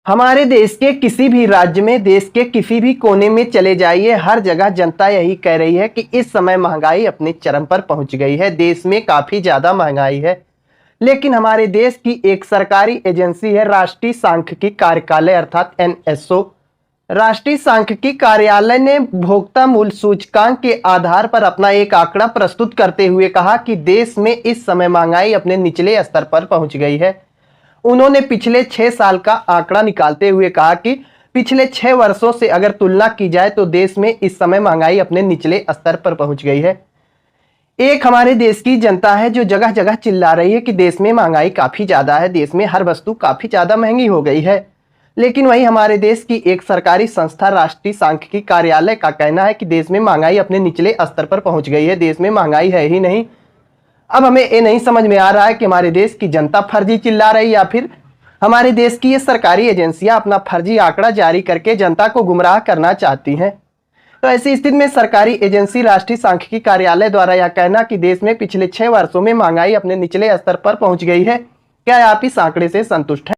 हमारे देश के किसी भी राज्य में, देश के किसी भी कोने में चले जाइए, हर जगह जनता यही कह रही है कि इस समय महंगाई अपने चरम पर पहुंच गई है। देश में काफी ज्यादा महंगाई है। लेकिन हमारे देश की एक सरकारी एजेंसी है, राष्ट्रीय सांख्यिकी कार्यालय अर्थात एनएसओ। राष्ट्रीय सांख्यिकी कार्यालय ने उपभोक्ता मूल्य सूचकांक के आधार पर अपना एक आंकड़ा प्रस्तुत करते हुए कहा कि देश में इस समय महंगाई अपने निचले स्तर पर पहुंच गई है। उन्होंने पिछले 6 साल का आंकड़ा निकालते हुए कहा कि पिछले 6 वर्षों से अगर तुलना की जाए तो देश में इस समय महंगाई अपने निचले स्तर पर पहुंच गई है। एक हमारे देश की जनता है जो जगह जगह चिल्ला रही है कि देश में महंगाई काफी ज्यादा है, देश में हर वस्तु काफी ज्यादा महंगी हो गई है। लेकिन वही हमारे देश की एक सरकारी संस्था राष्ट्रीय सांख्यिकी कार्यालय का कहना है कि देश में महंगाई अपने निचले स्तर पर पहुंच गई है, देश में महंगाई है ही नहीं। अब हमें ये नहीं समझ में आ रहा है कि हमारे देश की जनता फर्जी चिल्ला रही या फिर हमारे देश की ये सरकारी एजेंसियां अपना फर्जी आंकड़ा जारी करके जनता को गुमराह करना चाहती हैं। तो ऐसी स्थिति में सरकारी एजेंसी राष्ट्रीय सांख्यिकी कार्यालय द्वारा यह कहना कि देश में पिछले 6 वर्षों में महंगाई अपने निचले स्तर पर पहुंच गई है, क्या आप इस आंकड़े से संतुष्ट हैं?